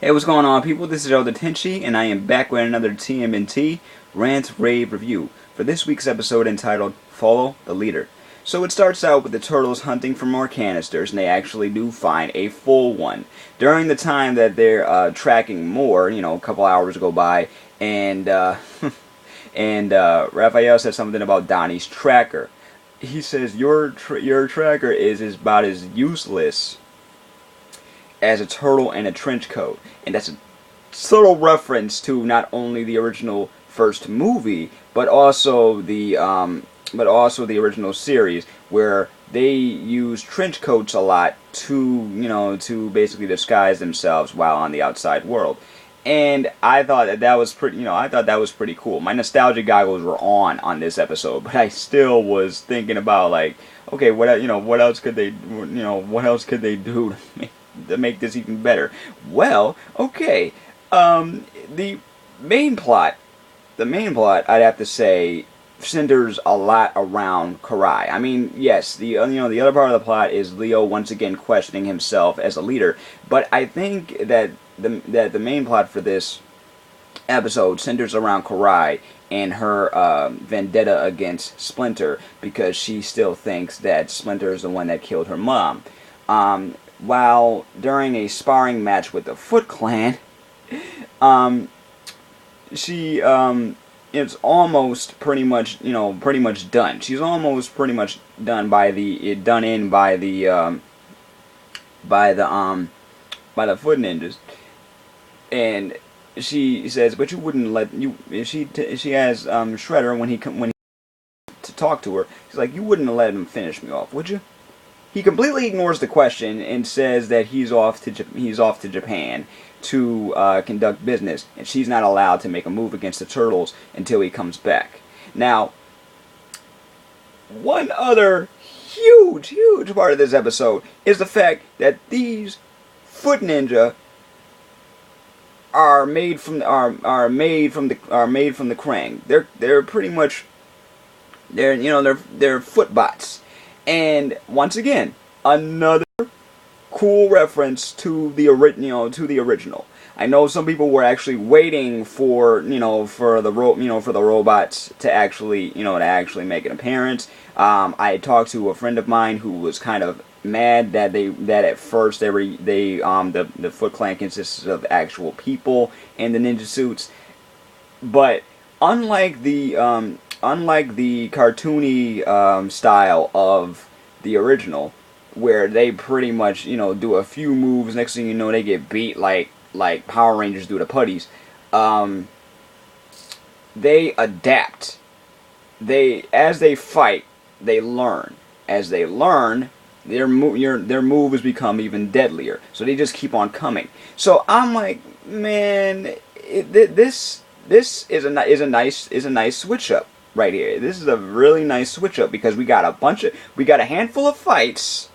Hey, what's going on, people? This is Elder Tenchi, and I am back with another TMNT Rant Rave review for this week's episode entitled Follow the Leader. So it starts out with the Turtles hunting for more canisters, and they actually do find a full one. During the time that they're tracking more, a couple hours go by, and Raphael says something about Donnie's tracker. He says your tracker is about as useless as a turtle in a trench coat, and that's a subtle reference to not only the original first movie, but also the original series, where they use trench coats a lot to basically disguise themselves while on the outside world. And I thought that was pretty, I thought that was pretty cool. My nostalgia goggles were on this episode, but I still was thinking about, like, okay, what else could they, what else could they do to make this even better? Well, okay, the main plot, I'd have to say, centers a lot around Karai. I mean, yes, the other part of the plot is Leo once again questioning himself as a leader, but I think that the main plot for this episode centers around Karai and her vendetta against Splinter, because she still thinks that Splinter is the one that killed her mom. While during a sparring match with the Foot Clan, she it's almost pretty much done. She's almost pretty much done by the Foot Ninjas, and she says, "But you wouldn't let you." She has Shredder when he to talk to her. She's like, "You wouldn't let him finish me off, would you?" He completely ignores the question and says that he's off to Japan to conduct business, and she's not allowed to make a move against the Turtles until he comes back. Now, one other huge part of this episode is the fact that these Foot Ninja are made from the Krang. They're pretty much they're foot bots. And once again, another cool reference to the original. I know some people were actually waiting for the robots to actually make an appearance. I talked to a friend of mine who was kind of mad that at first the Foot Clan consisted of actual people in the ninja suits, but unlike the cartoony style of the original, where they pretty much do a few moves, next thing you know they get beat like Power Rangers do to putties. They adapt. As they fight, they learn. As they learn, their moves become even deadlier. So they just keep on coming. So I'm like, man, this is a nice switch up right here. This is a really nice switch up, because we got a handful of fights,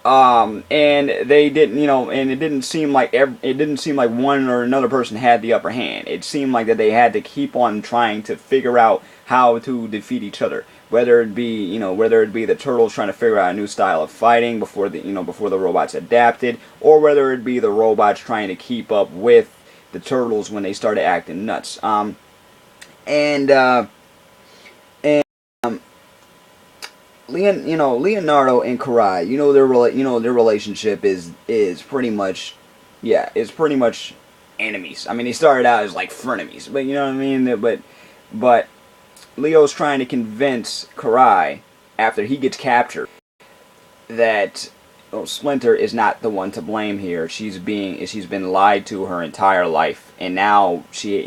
and they didn't, and it didn't seem like one or another person had the upper hand. It seemed like that they had to keep on trying to figure out how to defeat each other. Whether it be the Turtles trying to figure out a new style of fighting before the robots adapted, or whether it be the robots trying to keep up with the Turtles when they started acting nuts. Leonardo and Karai, their relationship is pretty much, enemies. I mean, they started out as like frenemies, but you know what I mean. But Leo's trying to convince Karai, after he gets captured, that Splinter is not the one to blame here. She's been lied to her entire life, and now she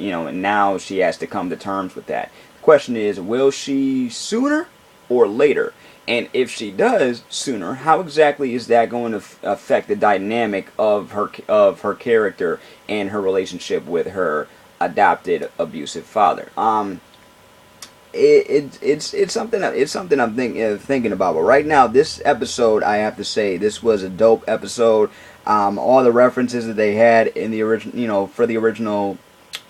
has to come to terms with that. The question is, will she sooner or later? And if she does sooner, how exactly is that going to affect the dynamic of her character and her relationship with her adopted abusive father? It's something I'm thinking about. But right now, this episode, I have to say, this was a dope episode. All the references that they had in the original, for the original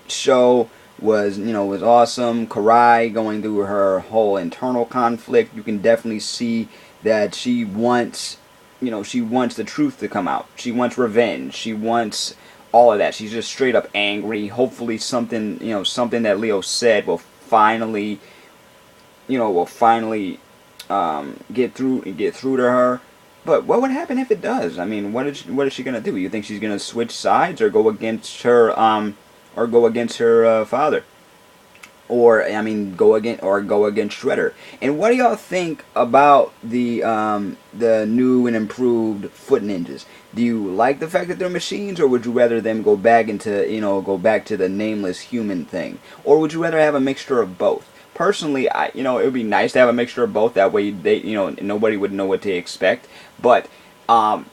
show was awesome. Karai going through her whole internal conflict. You can definitely see that she wants the truth to come out. She wants revenge. She wants all of that. She's just straight up angry. Hopefully something, something that Leo said will finally, get through to her. But what would happen if it does? I mean, what is she gonna do? You think she's gonna switch sides or go against her father? Or I mean, go against Shredder. And what do y'all think about the new and improved Foot Ninjas? Do you like the fact that they're machines, or would you rather them go back to the nameless human thing, or would you rather have a mixture of both? Personally, it would be nice to have a mixture of both. That way, nobody would know what to expect. But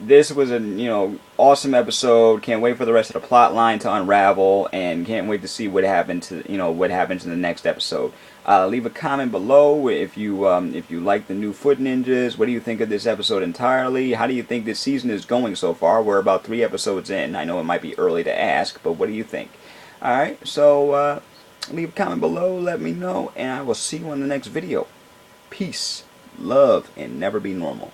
this was an awesome episode. Can't wait for the rest of the plot line to unravel, and can't wait to see what happens in the next episode. Leave a comment below if you like the new Foot Ninjas. What do you think of this episode entirely? How do you think this season is going so far? We're about 3 episodes in. I know it might be early to ask, but what do you think? All right, so leave a comment below. Let me know, and I will see you in the next video. Peace, love, and never be normal.